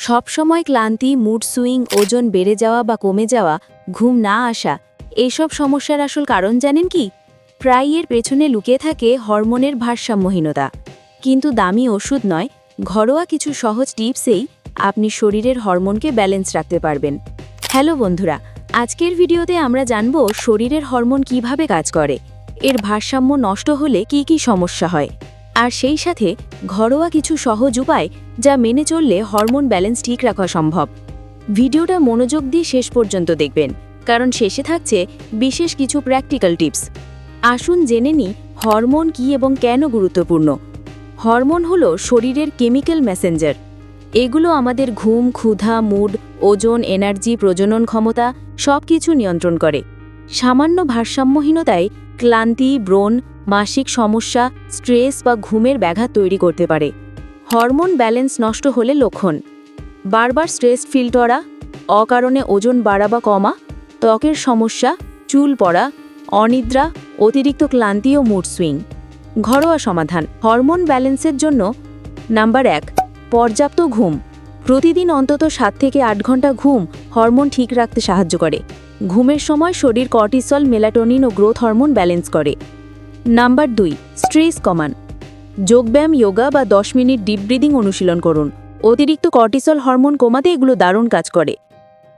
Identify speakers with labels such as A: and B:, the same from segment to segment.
A: সবসময় ক্লান্তি, mood swing, ওজন বেড়ে যাওয়া বা কমে যাওয়া, ঘুম না আসা, এইসব সমস্যার আসল কারণ জানেন কি? প্রায় এর পেছনে লুকিয়ে থাকে হরমোনের ভারসাম্যহীনতা। কিন্তু দামি ওষুধ নয়, ঘরোয়া কিছু সহজ টিপসেই আপনি শরীরের হরমোনকে ব্যালেন্স রাখতে পারবেন। হ্যালো বন্ধুরা, আজকের ভিডিওতে আমরা জানব শরীরের হরমোন কিভাবে কাজ করে, এর ভারসাম্য নষ্ট হলে কি কি সমস্যা হয়, আর সেই সাথে ঘরোয়া কিছু সহজ উপায় যা মেনে চললে হরমোন ব্যালেন্স ঠিক রাখা সম্ভব। ভিডিওটা মনোযোগ দিয়ে শেষ পর্যন্ত দেখবেন, কারণ শেষে থাকছে বিশেষ কিছু প্র্যাকটিক্যাল টিপস। আসুন জেনে নিই হরমোন কী এবং কেন গুরুত্বপূর্ণ। হরমোন হলো শরীরের কেমিক্যাল মেসেঞ্জার। এগুলো আমাদের ঘুম, ক্ষুধা, মুড, ওজন, এনার্জি, প্রজনন ক্ষমতা সব কিছু নিয়ন্ত্রণ করে। সামান্য ভারসাম্যহীনতায় ক্লান্তি, ব্রণ, মাসিক সমস্যা, স্ট্রেস বা ঘুমের ব্যাঘাত তৈরি করতে পারে। হরমোন ব্যালেন্স নষ্ট হলে লক্ষণ: বারবার স্ট্রেস ফিল করা, অকারণে ওজন বাড়া বা কমা, ত্বকের সমস্যা, চুল পড়া, অনিদ্রা, অতিরিক্ত ক্লান্তি ও মুড সুইং। ঘরোয়া সমাধান হরমোন ব্যালেন্সের জন্য: নাম্বার 1, পর্যাপ্ত ঘুম। প্রতিদিন অন্তত 7 থেকে 8 ঘন্টা ঘুম হরমোন ঠিক রাখতে সাহায্য করে। ঘুমের সময় শরীর কর্টিসল, মেলাটোনিন ও গ্রোথ হরমোন ব্যালেন্স করে। নাম্বার 2, স্ট্রেস কমান। যোগব্যায়াম, যোগা বা 10 মিনিট ডিপ ব্রিদিং অনুশীলন করুন। অতিরিক্ত কর্টিসল হরমোন কমাতে এগুলো দারুণ কাজ করে।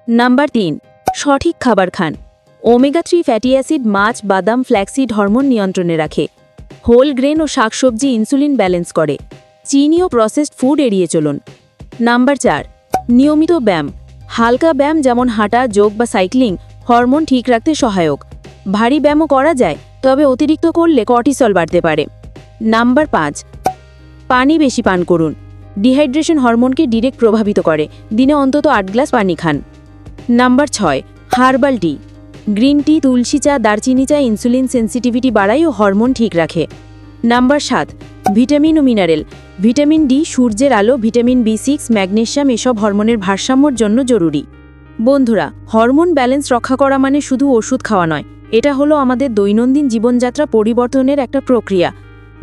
A: নাম্বার 3, সঠিক খাবার খান। ওমেগা 3 ফ্যাটি অ্যাসিড মাছ, বাদাম, ফ্ল্যাক্সিড হরমোন নিয়ন্ত্রণে রাখে। হোল গ্রেন ও শাকসবজি ইনসুলিন ব্যালেন্স করে। চিনি ও প্রসেসড ফুড এড়িয়ে চলুন। নাম্বার 4, নিয়মিত ব্যায়াম। হালকা ব্যায়াম যেমন হাঁটা, যোগ বা সাইক্লিং হরমোন ঠিক রাখতে সহায়ক। ভারী ব্যায়ামও করা যায়, তবে অতিরিক্ত করলে কর্টিসল বাড়তে পারে। নাম্বার 5, পানি বেশি পান করুন। ডিহাইড্রেশন হরমোনকে ডিরেক্ট প্রভাবিত করে। দিনে অন্তত 8 গ্লাস পানি খান। Number 6, herbal tea. Green tea, তুলসী চা, দারচিনি চা ইনসুলিন সেন্সিটিভিটি বাড়ায় ও হরমোন ঠিক রাখে। নাম্বার 7, ভিটামিন ও মিনারেল। ভিটামিন ডি, সূর্যের আলো, ভিটামিন B6, ম্যাগনেসিয়াম এসব হরমোনের ভারসাম্যর জন্য জরুরি। বন্ধুরা, হরমোন ব্যালেন্স রক্ষা করা মানে শুধু ওষুধ খাওয়া নয়, এটা হলো আমাদের দৈনন্দিন জীবনযাত্রা পরিবর্তনের একটা প্রক্রিয়া।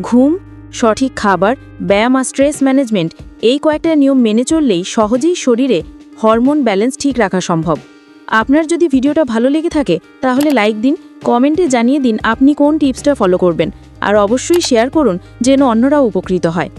A: ঘুম, সঠিক খাবার, ব্যায়াম আর স্ট্রেস ম্যানেজমেন্ট, এই কয়েকটা নিয়ম মেনে চললেই সহজেই শরীরে হরমোন ব্যালেন্স ঠিক রাখা সম্ভব। আপনার যদি ভিডিওটা ভালো লেগে থাকে তাহলে লাইক দিন, কমেন্টে জানিয়ে দিন আপনি কোন টিপসটা ফলো করবেন, আর অবশ্যই শেয়ার করুন যেন অন্যরাও উপকৃত হয়।